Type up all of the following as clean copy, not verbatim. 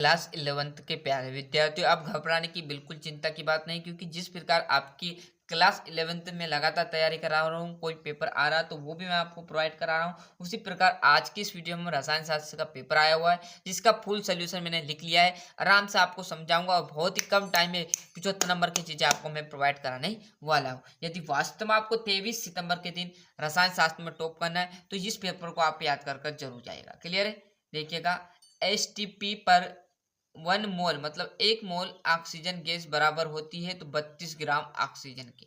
Class 11th के प्यारे विद्यार्थियों, आप घबराने की बिल्कुल चिंता की बात नहीं, क्योंकि जिस प्रकार आपकी क्लास 11th में लगातार तैयारी करा रहा हूँ, कोई पेपर आ रहा तो वो भी मैं आपको प्रोवाइड करा रहा हूँ। उसी प्रकार आज की इस वीडियो में रसायन शास्त्र का पेपर आया हुआ है, जिसका फुल सोल्यूशन मैंने लिख लिया है। आराम से आपको समझाऊंगा और बहुत ही कम टाइम में 75 नंबर की चीजें आपको मैं प्रोवाइड कराने वाला हूँ। यदि वास्तव में आपको 23 सितंबर के दिन रसायन शास्त्र में टॉप करना है तो इस पेपर को आप याद कर जरूर जाएगा। क्लियर है? देखिएगा, एसटीपी पर 1 मोल मतलब 1 मोल ऑक्सीजन गैस बराबर होती है तो 32 ग्राम ऑक्सीजन के।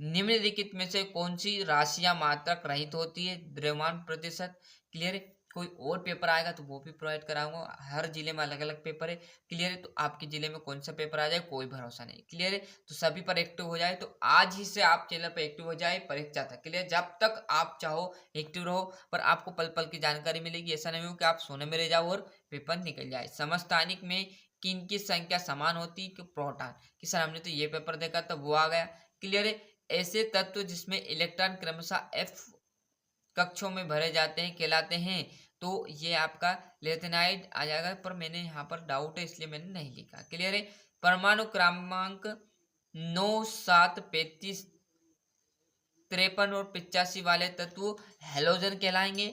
निम्नलिखित में से कौन सी राशियां मात्रक रहित होती है? द्रव्यमान प्रतिशत। क्लियर है? कोई और पेपर आएगा तो वो भी प्रोवाइड कराऊंगा। हर जिले में अलग अलग पेपर है। क्लियर है? तो आपके जिले में कौन सा पेपर आ जाए कोई भरोसा नहीं। क्लियर है? तो सभी पर एक्टिव हो जाए, तो आज ही से आप चैनल पर एक्टिव हो जाए परीक्षा तक। क्लियर? जब तक आप चाहो एक्टिव रहो, पर आपको पल पल की जानकारी मिलेगी। ऐसा नहीं हो कि आप सोने में रह जाओ और पेपर निकल जाए। समस्थानिक में किन की संख्या समान होती है? कि प्रोटॉन कि सर हमने तो ये पेपर देखा तो वो आ गया। क्लियर है? ऐसे तत्व जिसमें इलेक्ट्रॉन क्रमशः एफ कक्षों में भरे जाते हैं कहलाते हैं। तो ये आपका लेथेनाइड आ जाएगा, पर मैंने यहाँ पर डाउट है इसलिए मैंने नहीं लिखा। क्लियर है? परमाणु क्रमांक 9, 7, 35, 53 और 85 वाले तत्व हेलोजन कहलाएंगे।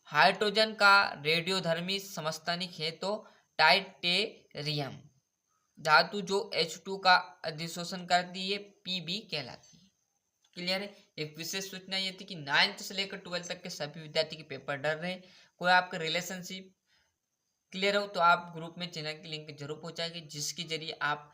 हाइड्रोजन का रेडियोधर्मी समस्थानिक है तो टाइटेरियम। धातु जो H2 का अधिशोषण करती है Pb कहलाती है। क्लियर है? एक विशेष सूचना ये थी कि 9th से लेकर 12th तक के सभी विद्यार्थी के पेपर डर रहे। कोई आपका रिलेशनशिप क्लियर हो तो आप ग्रुप में चैनल की लिंक जरूर पहुंचाएंगे, जिसके जरिए आप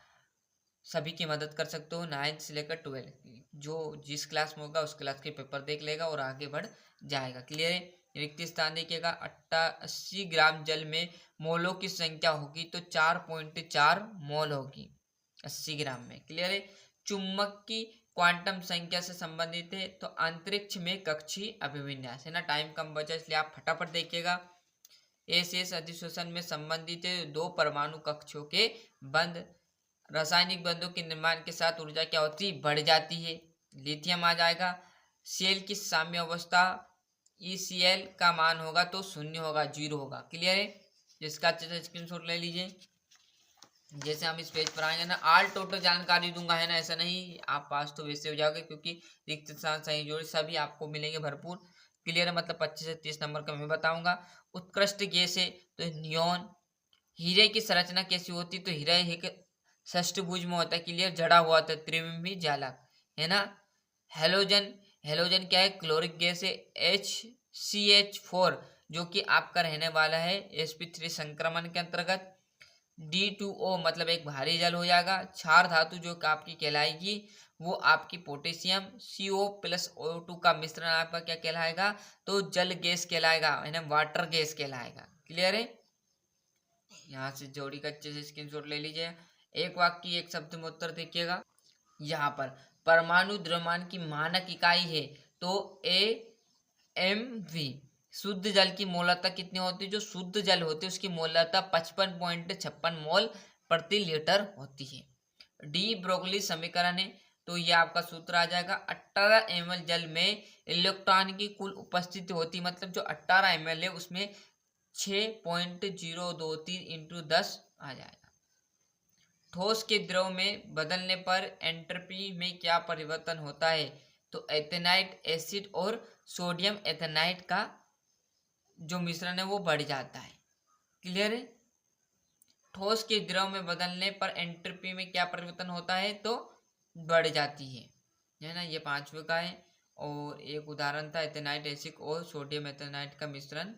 सभी की मदद कर सकते हो। 9th से लेकर 12th जो जिस क्लास में होगा उस क्लास के पेपर देख लेगा और आगे बढ़ जाएगा। क्लियर है? रिक्त स्थान देखिएगा, 80 ग्राम जल में मोलों की संख्या होगी तो 4.4 मोल होगी 80 ग्राम में। क्लियर है? चुंबक की क्वांटम संख्या से संबंधित है तो अंतरिक्ष में कक्षीय अभिविन्यास है ना। टाइम कम बचा इसलिए आप फटाफट देखिएगा। शेष अधिशोषण में संबंधित है दो परमाणु कक्षों के बंद। रासायनिक बंधों के निर्माण के साथ ऊर्जा क्या होती है? बढ़ जाती है। लिथियम आ जाएगा। सेल की साम्य अवस्था ECl का मान होगा तो 0 होगा, 0 होगा। क्लियर है? जिसका अच्छे से स्क्रीनशॉट ले लीजिए। जैसे हम इस पेज पर आएंगे ना, ऑल टोटल जानकारी दूंगा है ना, ऐसा नहीं आप पास तो वैसे हो जाओगे, क्योंकि रिक्त स्थान सही जोड़ सभी आपको मिलेंगे भरपूर। क्लियर है? मतलब 25 से 30 नंबर का मैं बताऊंगा। उत्कृष्ट गैस है तो नियोन। हीरे की संरचना कैसी होती? तो हीरा एक षष्ठभुज में होता है। क्लियर? जड़ा हुआ था, त्रिविमी जालक है ना। हेलोजन, हेलोजन क्या है? क्लोरिक गैस है। HCH4 जो कि आपका रहने वाला है sp3 संक्रमण के अंतर्गत। D2O मतलब एक भारी जल हो जाएगा। क्षार धातु जो आपकी कहलाएगी वो आपकी पोटेशियम। CO+O2 का मिश्रण आपका क्या कहलाएगा? तो जल गैस कहलाएगा है ना, वाटर गैस कहलाएगा। क्लियर है? यहाँ से जोड़ी का अच्छे से स्क्रीनशॉट ले लीजिए। एक वाक्य एक शब्द में उत्तर देखिएगा। यहाँ पर परमाणु द्रव्यमान की मानक इकाई है तो AMV। शुद्ध जल की मोलता कितनी होती है? जो शुद्ध जल होती है उसकी मोलता 55.56 मोल प्रति लीटर होती है। डी ब्रोगली समीकरण है तो ये आपका सूत्र आ जाएगा। 18 ml जल में इलेक्ट्रॉन की कुल उपस्थिति होती, मतलब जो 18 ml है उसमें 6.023 इंटू 10 आ जाएगा। ठोस के द्रव में बदलने पर एंट्रोपी में क्या परिवर्तन होता है? तो एथेनाइट एसिड और सोडियम एथेनाइट का जो मिश्रण है वो बढ़ जाता है। क्लियर है? ठोस के द्रव में बदलने पर एंट्रोपी में क्या परिवर्तन होता है? तो बढ़ जाती है ना। ये 5वें का है। और एक उदाहरण था एथेनाइट एसिड और सोडियम एथेनाइट का मिश्रण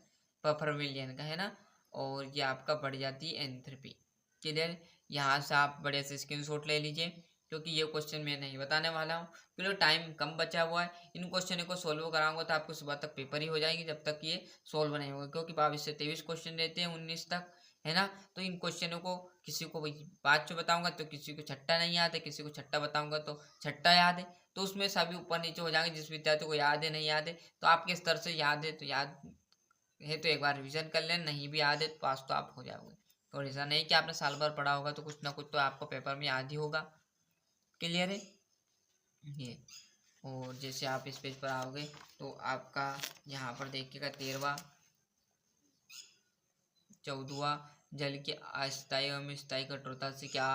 परफरमिलियन का है ना। और ये आपका बढ़ जाती है एंट्रोपी। क्लियर? यहाँ से आप बड़े से स्क्रीनशॉट ले लीजिए, क्योंकि ये क्वेश्चन मैं नहीं बताने वाला हूँ। क्योंकि टाइम कम बचा हुआ है। इन क्वेश्चन को सोल्व कराऊंगा तो आपको सुबह तक पेपर ही हो जाएगी, जब तक ये सोल्व नहीं होगा, क्योंकि 22 से 23 क्वेश्चन रहते हैं 19 तक है ना। तो इन क्वेश्चनों को किसी को 5 बताऊंगा तो किसी को छठा नहीं याद है, किसी को छठा बताऊंगा तो छठा याद है। तो उसमें सभी ऊपर नीचे हो जाएंगे। जिस विद्यार्थी को याद है नहीं याद है तो आपके स्तर से याद है तो याद है तो एक बार रिविजन कर लें, नहीं भी याद है तो पास तो आप हो जाओगे। और ऐसा नहीं कि आपने साल भर पढ़ा होगा तो कुछ ना कुछ तो आपको पेपर में याद ही होगा। क्लियर है? ये और जैसे आप इस पेज पर आओगे तो आपका यहाँ पर देखिएगा 13वां, 14वां, जल की अस्थायी एवं स्थायी कठोरता से क्या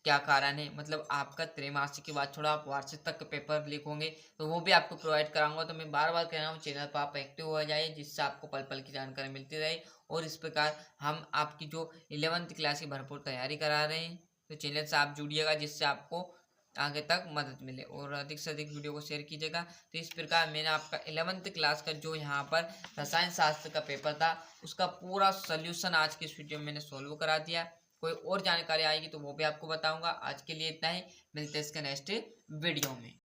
क्या कारण है, मतलब आपका त्रैमासिक के बाद थोड़ा आप वार्षिक तक पेपर लीक होंगे तो वो भी आपको प्रोवाइड कराऊंगा। तो मैं बार बार कह रहा हूँ चैनल पर आप एक्टिव हो जाइए, जिससे आपको पल पल की जानकारी मिलती रहे। और इस प्रकार हम आपकी जो 11th क्लास की भरपूर तैयारी करा रहे हैं, तो चैनल से आप जुड़िएगा, जिससे आपको आगे तक मदद मिले। और अधिक से अधिक वीडियो को शेयर कीजिएगा। तो इस प्रकार मैंने आपका 11th क्लास का जो यहाँ पर रसायन शास्त्र का पेपर था उसका पूरा सोल्यूशन आज की इस वीडियो में मैंने सोल्व करा दिया। कोई और जानकारी आएगी तो वो भी आपको बताऊंगा। आज के लिए इतना ही, मिलते हैं इसके नेक्स्ट वीडियो में।